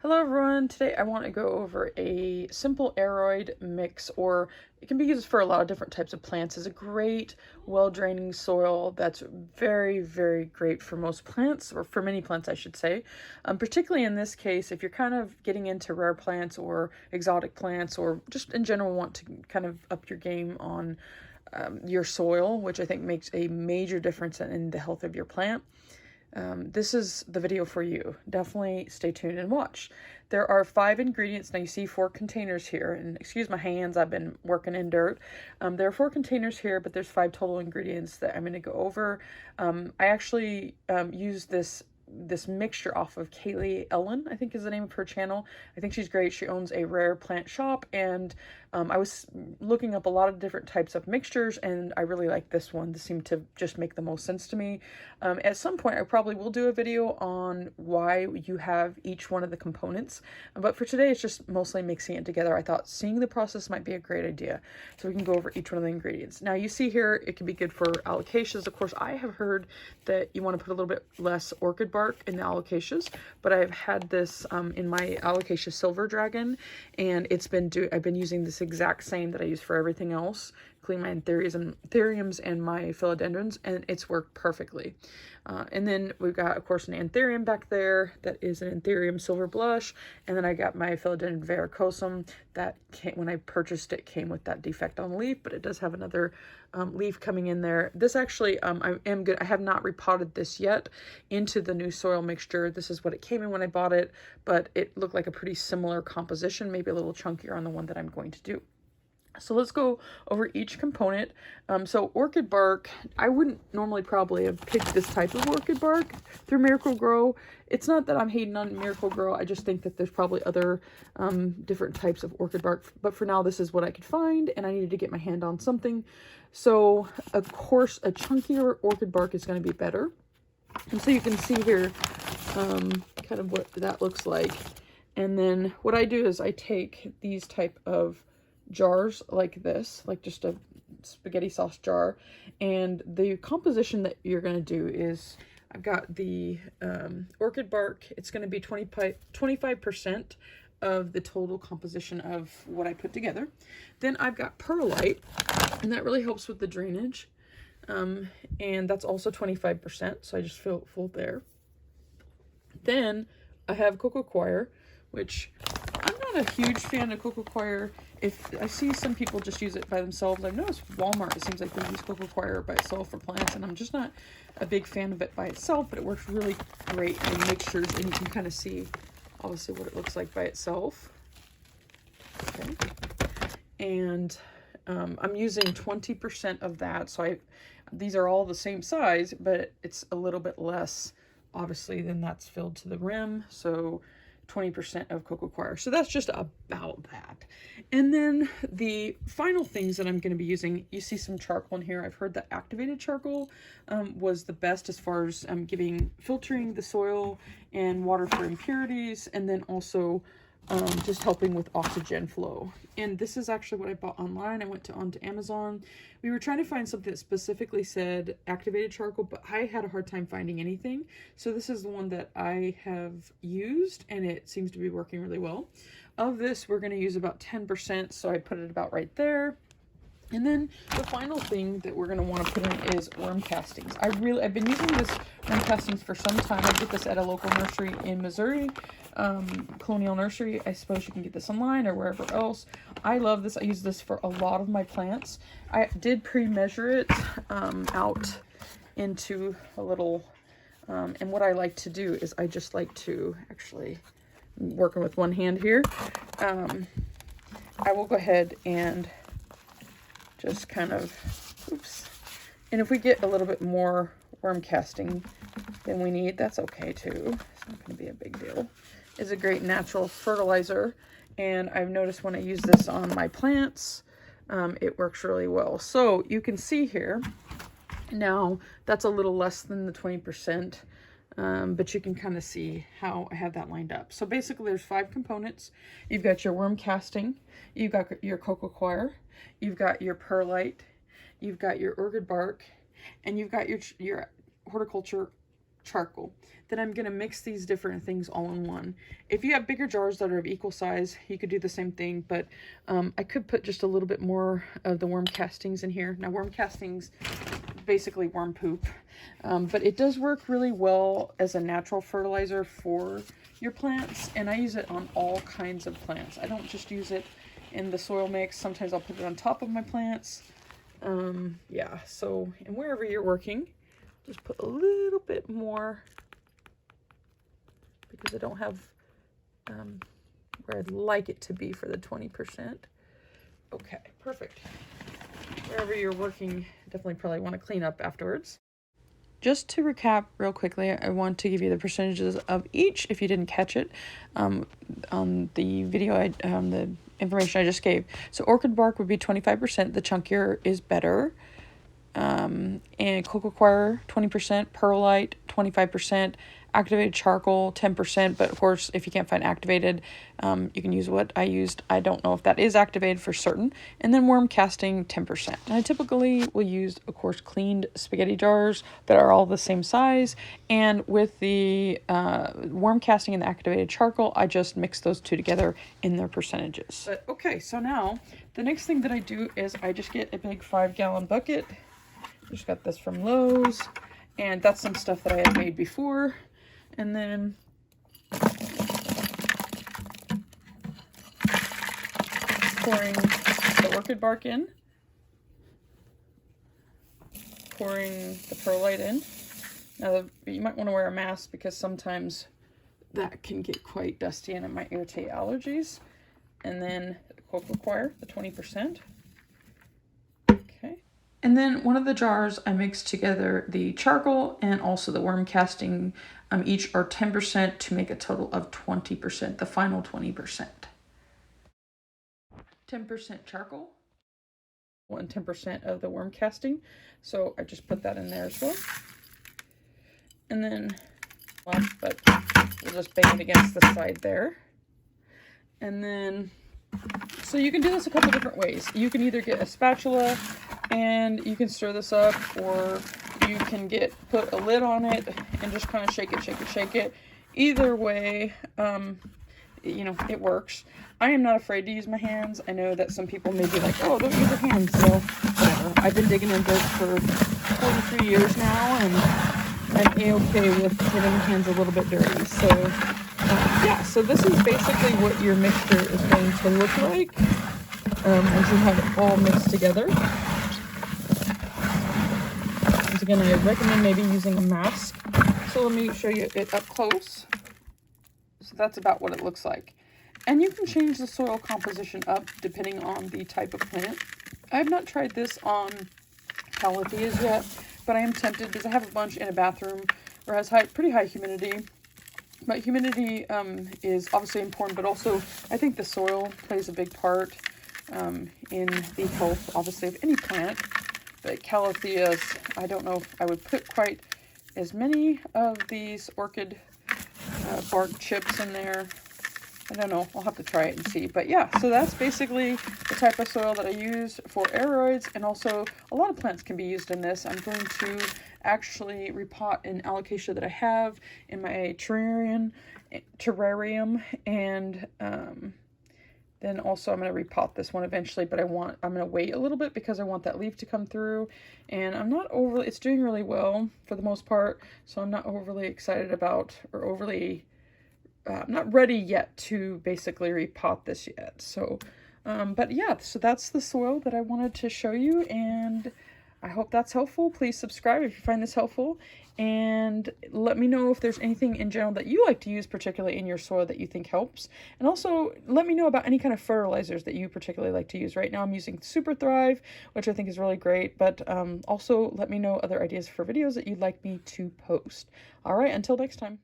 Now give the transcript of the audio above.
Hello everyone, today I want to go over a simple aroid mix, or it can be used for a lot of different types of plants. It's a great, well-draining soil that's very great for most plants, or for many plants I should say. Particularly in this case, if you're kind of getting into rare plants or exotic plants, or just in general want to kind of up your game on your soil, which I think makes a major difference in the health of your plant. This is the video for you. Definitely stay tuned and watch. There are 5 ingredients. Now you see 4 containers here, and excuse my hands, I've been working in dirt. There are 4 containers here, but there's 5 total ingredients that I'm going to go over. I actually use this mixture off of Kaylee Ellen, I think is the name of her channel. I think she's great. She owns a rare plant shop, and I was looking up a lot of different types of mixtures, and I really like this one. This seemed to just make the most sense to me. At some point, I probably will do a video on why you have each one of the components, but for today, it's just mostly mixing it together. I thought seeing the process might be a great idea, so we can go over each one of the ingredients. Now, you see here, it can be good for Alocasias. Of course, I have heard that you want to put a little bit less Orchid Bark in the Alocasias, but I've had this in my Alocasia Silver Dragon, and I've been using this exact same that I use for everything else, including my Anthuriums and my Philodendrons, and it's worked perfectly. And then we've got, of course, an Anthurium back there that is an Anthurium Silver Blush, and then I got my Philodendron Varicosum that when I purchased it, came with that defect on the leaf, but it does have another leaf coming in there. This actually, I have not repotted this yet into the new soil mixture. This is what it came in when I bought it, but it looked like a pretty similar composition, maybe a little chunkier on the one that I'm going to do. So let's go over each component. So Orchid Bark, I wouldn't normally probably have picked this type of Orchid Bark through Miracle-Gro. It's not that I'm hating on Miracle-Gro, I just think that there's probably other different types of Orchid Bark. But for now, this is what I could find, and I needed to get my hand on something. So, of course, a chunkier Orchid Bark is going to be better. And so you can see here kind of what that looks like. And then what I do is I take these type of jars like this, like just a spaghetti sauce jar, and the composition that you're going to do is I've got the Orchid Bark. It's going to be 25% of the total composition of what I put together. Then I've got perlite, and that really helps with the drainage, and that's also 25%, so I just fill it full there. Then I have Coir, which I'm not a huge fan of Coir. If I see some people just use it by themselves, I've noticed Walmart, it seems like they use Coir by itself for plants, and I'm just not a big fan of it by itself, but it works really great in mixtures, and you can kind of see obviously what it looks like by itself. Okay. And I'm using 20% of that, so these are all the same size, but it's a little bit less, obviously, than that's filled to the rim, so 20% of Coir. So that's just about that. And then the final things that I'm going to be using, you see some charcoal in here. I've heard that activated charcoal was the best as far as filtering the soil and water for impurities, and then also just helping with oxygen flow. And this is actually what I bought online. I went onto Amazon. We were trying to find something that specifically said activated charcoal, but I had a hard time finding anything. So this is the one that I have used, and it seems to be working really well. Of this, we're going to use about 10%, so I put it about right there. And then the final thing that we're going to want to put in is worm castings. I've been using this worm castings for some time. I get this at a local nursery in Missouri, Colonial Nursery. I suppose you can get this online or wherever else. I love this. I use this for a lot of my plants. I did pre-measure it out into a little, and what I like to do is I just like to, actually, I'm working with one hand here, I will go ahead and just kind of, oops. And if we get a little bit more worm casting than we need, that's okay too. It's not going to be a big deal. It's a great natural fertilizer, and I've noticed when I use this on my plants, it works really well. So you can see here, now that's a little less than the 20%, but you can kind of see how I have that lined up. So basically there's 5 components. You've got your worm casting, you've got your Coir, you've got your perlite, you've got your Orchid Bark, and you've got your horticulture charcoal. Then I'm going to mix these different things all in one. If you have bigger jars that are of equal size, you could do the same thing, but I could put just a little bit more of the worm castings in here. Now, worm castings, basically worm poop, but it does work really well as a natural fertilizer for your plants, and I use it on all kinds of plants. I don't just use it in the soil mix. Sometimes I'll put it on top of my plants. Yeah, so, and wherever you're working, just put a little bit more, because I don't have where I'd like it to be for the 20%. Okay, perfect. Wherever you're working, definitely probably want to clean up afterwards. Just to recap real quickly, I want to give you the percentages of each if you didn't catch it on the video, the information I just gave. So orchid bark would be 25%, the chunkier is better. And coir 20%, perlite 25%, activated charcoal 10%, but of course if you can't find activated, you can use what I used. I don't know if that is activated for certain. And then worm casting 10%. And I typically will use, of course, cleaned spaghetti jars that are all the same size, and with the worm casting and the activated charcoal, I just mix those two together in their percentages. But okay, so now the next thing that I do is I just get a big 5-gallon bucket. Just got this from Lowe's, and that's some stuff that I had made before. And then pouring the orchid bark in, pouring the perlite in. Now you might want to wear a mask because sometimes that can get quite dusty and it might irritate allergies. And then the coir, the 20%. Okay. And then one of the jars, I mixed together the charcoal and also the worm casting. Each are 10% to make a total of 20%, the final 20%. 10% charcoal and 10% of the worm casting. So I just put that in there as well. And then, but we'll just bang it against the side there. And then, so you can do this a couple different ways. You can either get a spatula and you can stir this up, or you can put a lid on it and just kind of shake it. Either way, you know, it works. I am not afraid to use my hands. I know that some people may be like, oh, don't use your hands. So whatever. I've been digging in this for 43 years now, and I'm a-okay with getting my hands a little bit dirty. So yeah, so this is basically what your mixture is going to look like once you have it all mixed together. Once again, I recommend maybe using a mask. So let me show you it up close. So that's about what it looks like. And you can change the soil composition up depending on the type of plant. I have not tried this on Alocasias yet, but I am tempted because I have a bunch in a bathroom where it has pretty high humidity. But humidity is obviously important, but also I think the soil plays a big part in the health, obviously, of any plant. But Alocasias, I don't know if I would put quite as many of these orchid bark chips in there. I don't know. I'll have to try it and see. But yeah, so that's basically the type of soil that I use for aeroids, and also a lot of plants can be used in this. I'm going to actually repot an alocasia that I have in my terrarium, and then also I'm going to repot this one eventually, but I'm going to wait a little bit because I want that leaf to come through, and I'm not overly, it's doing really well for the most part, so I'm not overly excited about, or overly, I'm not ready yet to basically repot this yet. So, but yeah, so that's the soil that I wanted to show you, and I hope that's helpful. Please subscribe if you find this helpful, and let me know if there's anything in general that you like to use, particularly in your soil, that you think helps. And also let me know about any kind of fertilizers that you particularly like to use. Right now I'm using Super Thrive, which I think is really great, but also let me know other ideas for videos that you'd like me to post. All right, until next time.